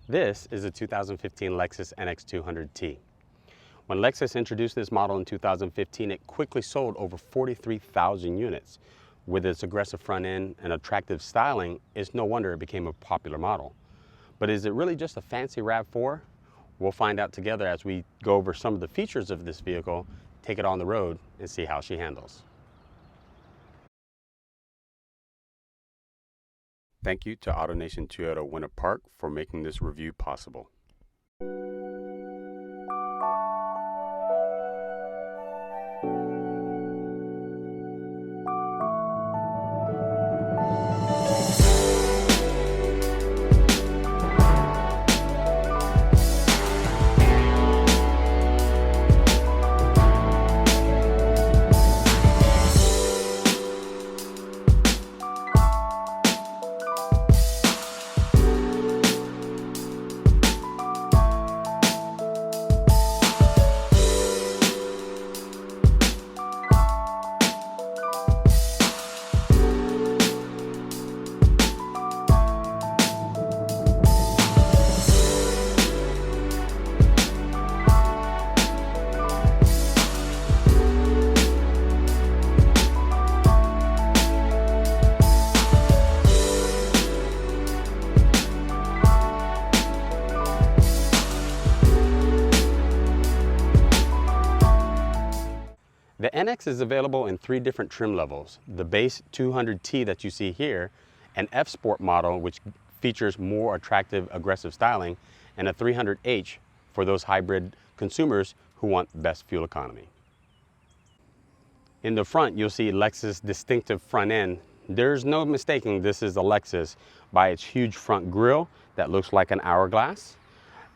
This is a 2015 Lexus NX200t. When Lexus introduced this model in 2015, it quickly sold over 43,000 units. With its aggressive front end and attractive styling, it's no wonder it became a popular model. But is it really just a fancy RAV4? We'll find out together as we go over some of the features of this vehicle, take it on the road, and see how she handles. Thank you to AutoNation Toyota Winter Park for making this review possible. The NX is available in 3 different trim levels: the base 200t that you see here, an F Sport model which features more attractive, aggressive styling, and a 300h for those hybrid consumers who want best fuel economy. In the front, you'll see Lexus' distinctive front end. There's no mistaking this is a Lexus by its huge front grille that looks like an hourglass.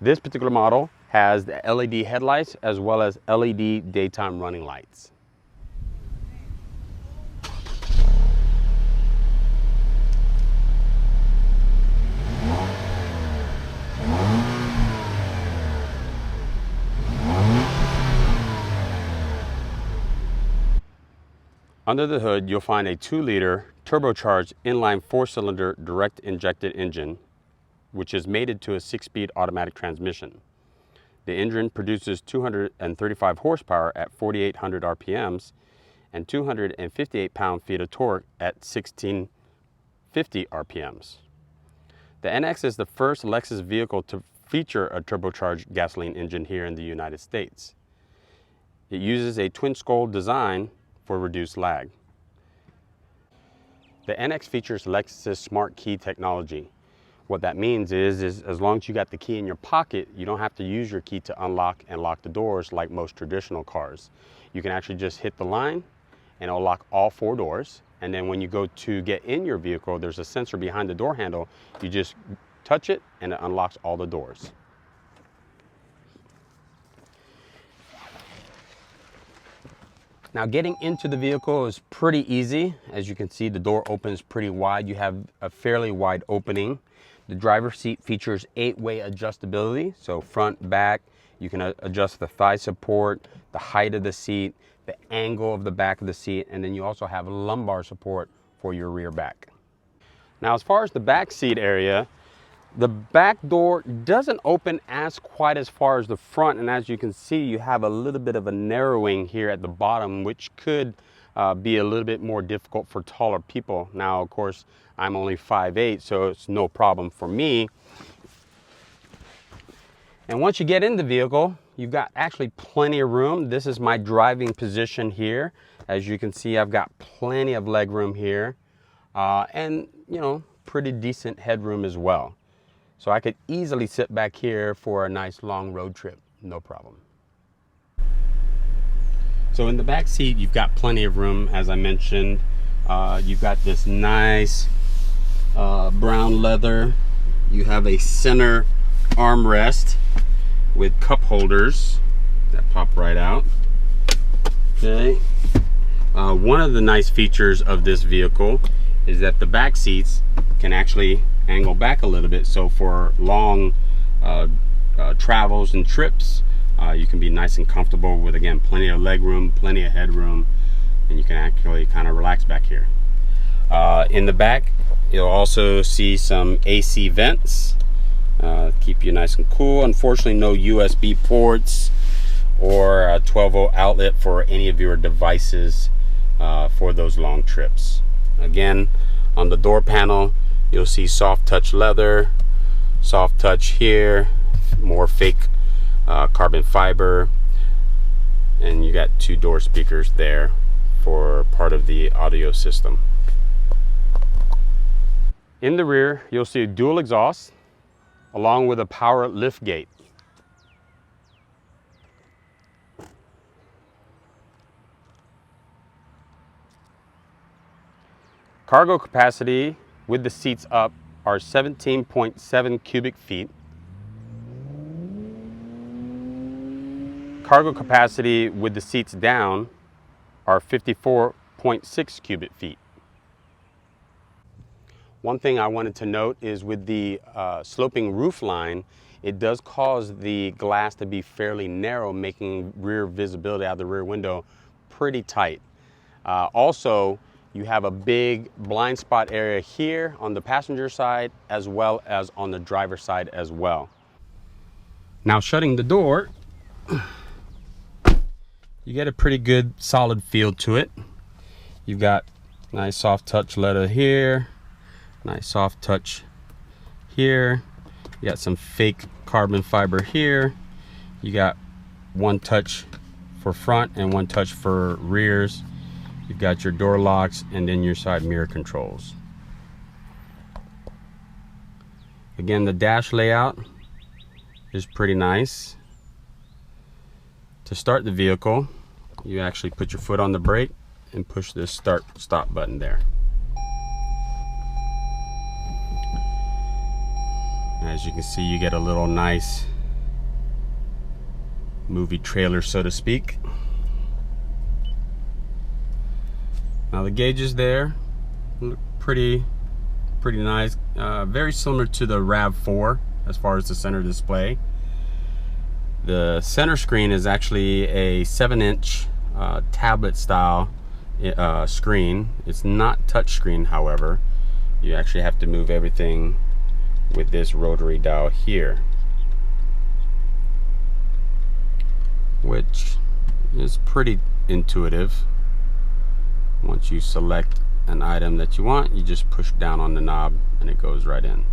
This particular model has the LED headlights as well as LED daytime running lights. Under the hood, you'll find a 2-liter turbocharged inline 4-cylinder direct injected engine, which is mated to a 6-speed automatic transmission. The engine produces 235 horsepower at 4,800 RPMs and 258 pound-feet of torque at 1,650 RPMs. The NX is the first Lexus vehicle to feature a turbocharged gasoline engine here in the United States. It uses a twin-skull design for reduced lag. The NX features Lexus Smart Key technology. What that means is as long as you got the key in your pocket, you don't have to use your key to unlock and lock the doors like most traditional cars. You can actually just hit the line and it'll lock all 4 doors. And then when you go to get in your vehicle, there's a sensor behind the door handle. You just touch it and it unlocks all the doors. Now, getting into the vehicle is pretty easy. As you can see, the door opens pretty wide. You have a fairly wide opening. The driver's seat features 8-way adjustability, so front, back. You can adjust the thigh support, the height of the seat, the angle of the back of the seat, and then you also have lumbar support for your rear back. Now, as far as the back seat area, the back door doesn't open quite as far as the front, and as you can see, you have a little bit of a narrowing here at the bottom, which could be a little bit more difficult for taller people. Now, of course, I'm only 5'8", so it's no problem for me. And once you get in the vehicle, you've got actually plenty of room. This is my driving position here. As you can see, I've got plenty of leg room here, and pretty decent headroom as well. So I could easily sit back here for a nice long road trip, no problem. So in the back seat, you've got plenty of room, as I mentioned. You've got this nice brown leather. You have a center armrest with cup holders that pop right out. Okay. One of the nice features of this vehicle is that the back seats can actually angle back a little bit, so for long travels and trips, you can be nice and comfortable with, again, plenty of leg room, plenty of headroom, and you can actually kind of relax back here. In the back, you'll also see some AC vents. keep you nice and cool. Unfortunately, no USB ports or a 12-volt outlet for any of your devices for those long trips. Again, on the door panel, you'll see soft touch leather, soft touch here, more fake carbon fiber, and you got 2 door speakers there for part of the audio system. In the rear, you'll see a dual exhaust along with a power lift gate. Cargo capacity with the seats up are 17.7 cubic feet. Cargo capacity with the seats down are 54.6 cubic feet. One thing I wanted to note is with the sloping roof line, it does cause the glass to be fairly narrow, making rear visibility out of the rear window pretty tight. Also, you have a big blind spot area here on the passenger side as well as on the driver's side as well. Now shutting the door, you get a pretty good solid feel to it. You've got nice soft touch leather here, nice soft touch here. You got some fake carbon fiber here. You got 1 touch for front and 1 touch for rears. You've got your door locks and then your side mirror controls. Again, the dash layout is pretty nice. To start the vehicle, you actually put your foot on the brake and push this start stop button there. As you can see, you get a little nice movie trailer, so to speak. Now the gauges there look pretty nice. Very similar to the RAV4 as far as the center display. The center screen is actually a 7-inch tablet style screen. It's not touchscreen, however. You actually have to move everything with this rotary dial here, which is pretty intuitive. Once you select an item that you want, you just push down on the knob and it goes right in.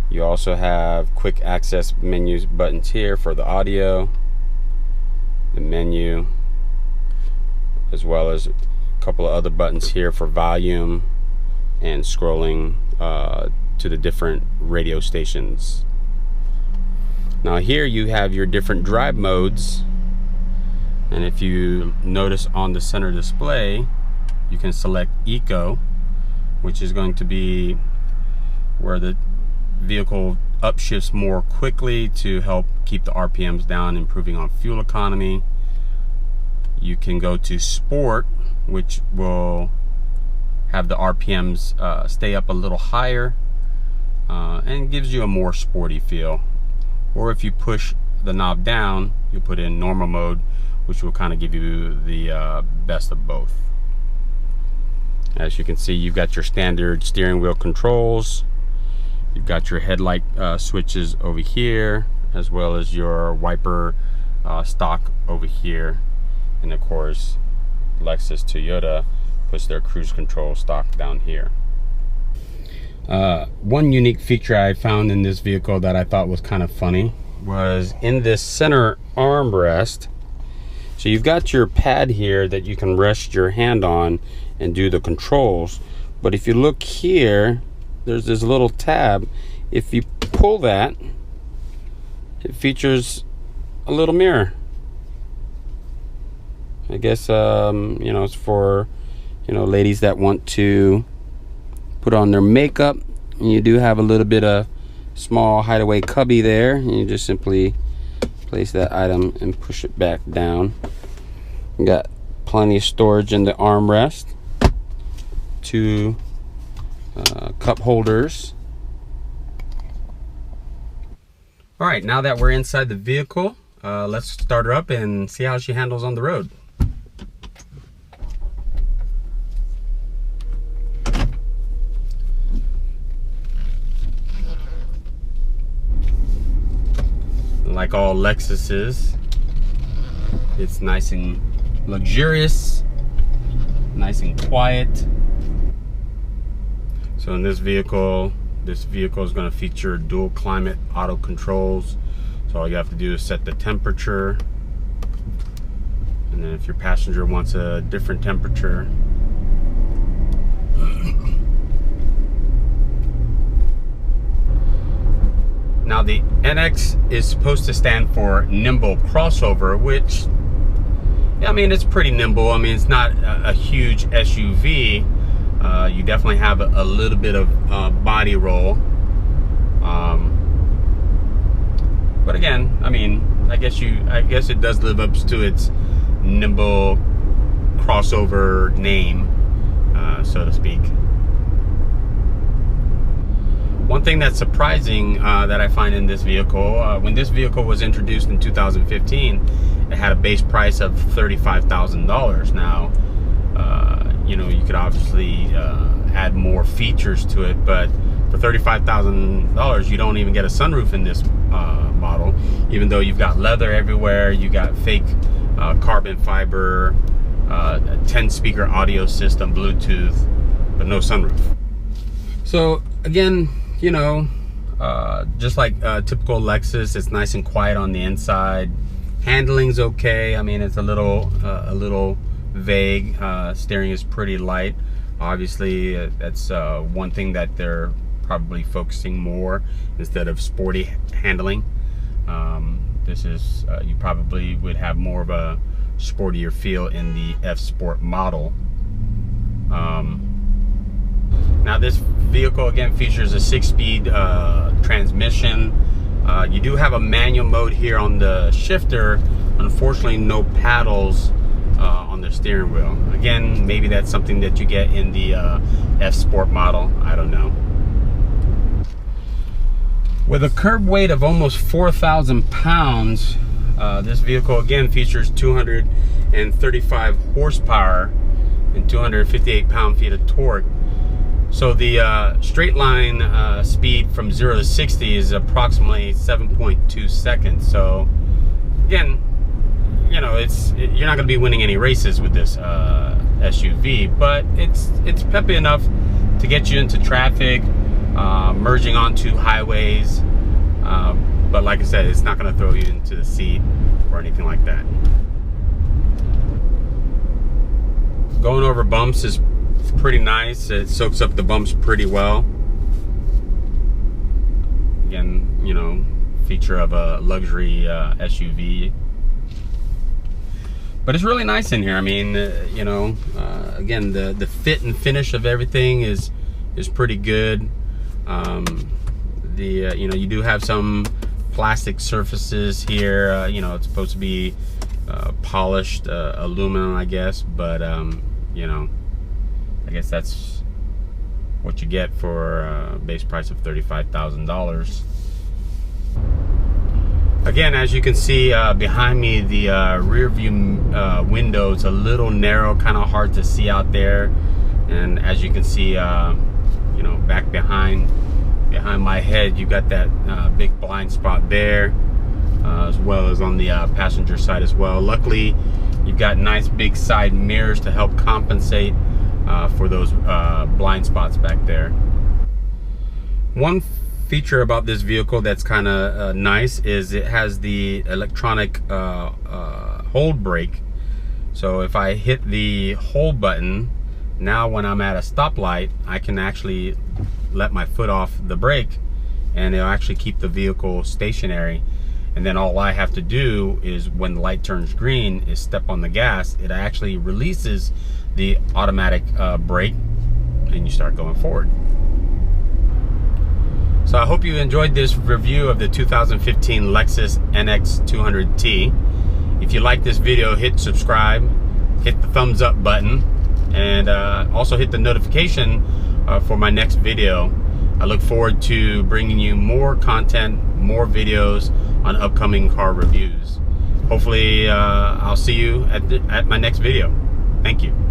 You also have quick access menus buttons here for the audio, the menu, as well as a couple of other buttons here for volume and scrolling to the different radio stations. Now here you have your different drive modes, and if you notice on the center display, you can select Eco, which is going to be where the vehicle upshifts more quickly to help keep the RPMs down, improving on fuel economy. You can go to Sport, which will have the RPMs stay up a little higher and gives you a more sporty feel. Or if you push the knob down, you put in normal mode, which will kind of give you the best of both. As you can see, you've got your standard steering wheel controls. You've got your headlight switches over here, as well as your wiper stock over here. And of course, Lexus Toyota puts their cruise control stock down here. One unique feature I found in this vehicle that I thought was kind of funny was in this center armrest. So you've got your pad here that you can rest your hand on and do the controls. But if you look here, there's this little tab. If you pull that, it features a little mirror. I guess you know, it's for, you know, ladies that want to put on their makeup. And you do have a little bit of small hideaway cubby there, and you just simply place that item and push it back down. You got plenty of storage in the armrest. 2 cup holders. All right, now that we're inside the vehicle, let's start her up and see how she handles on the road. like all Lexuses, it's nice and luxurious, nice and quiet. So in this vehicle is going to feature dual climate auto controls. So all you have to do is set the temperature, and then if your passenger wants a different temperature, now the NX is supposed to stand for nimble crossover, which, I mean, it's pretty nimble. I mean, it's not a huge SUV. You definitely have a little bit of body roll. But again, I mean, I guess it does live up to its nimble crossover name, so to speak. One thing that's surprising that I find in this vehicle, when this vehicle was introduced in 2015, it had a base price of $35,000. Now, you know, you could obviously add more features to it, but for $35,000, you don't even get a sunroof in this model, even though you've got leather everywhere, you got fake carbon fiber, a 10-speaker audio system, Bluetooth, but no sunroof. So again, you know, just like typical Lexus, it's nice and quiet on the inside. Handling's okay. I mean, it's a little vague. Steering is pretty light. Obviously, that's one thing that they're probably focusing more instead of sporty handling. This is you probably would have more of a sportier feel in the F Sport model. Now this vehicle again features a 6-speed transmission. You do have a manual mode here on the shifter. Unfortunately, no paddles on the steering wheel. Again, maybe that's something that you get in the F Sport model. I don't know. With a curb weight of almost 4,000 pounds, this vehicle again features 235 horsepower and 258 pound-feet of torque. So the straight line speed from 0 to 60 is approximately 7.2 seconds. So again, you know, you're not going to be winning any races with this SUV, but it's peppy enough to get you into traffic, merging onto highways. But like I said, it's not going to throw you into the seat or anything like that. Going over bumps is pretty nice. It soaks up the bumps pretty well. Again, you know, feature of a luxury SUV. But it's really nice in here. I mean, you know, again, the fit and finish of everything is pretty good. You know, you do have some plastic surfaces here. You know, it's supposed to be polished aluminum, I guess, but you know, I guess that's what you get for a base price of $35,000. Again, as you can see behind me, the rear view window is a little narrow, kind of hard to see out there. And as you can see, you know, back behind my head, you got that big blind spot there, as well as on the passenger side as well. Luckily, you've got nice big side mirrors to help compensate for those blind spots back there. One feature about this vehicle that's kind of nice is it has the electronic hold brake. So if I hit the hold button, now when I'm at a stoplight, I can actually let my foot off the brake and it'll actually keep the vehicle stationary. And then all I have to do is, when the light turns green, is step on the gas. It actually releases the automatic brake and you start going forward. So I hope you enjoyed this review of the 2015 Lexus NX200t. If you like this video, hit subscribe, hit the thumbs up button, and also hit the notification for my next video. I look forward to bringing you more content, more videos on upcoming car reviews. Hopefully I'll see you at my next video. Thank you.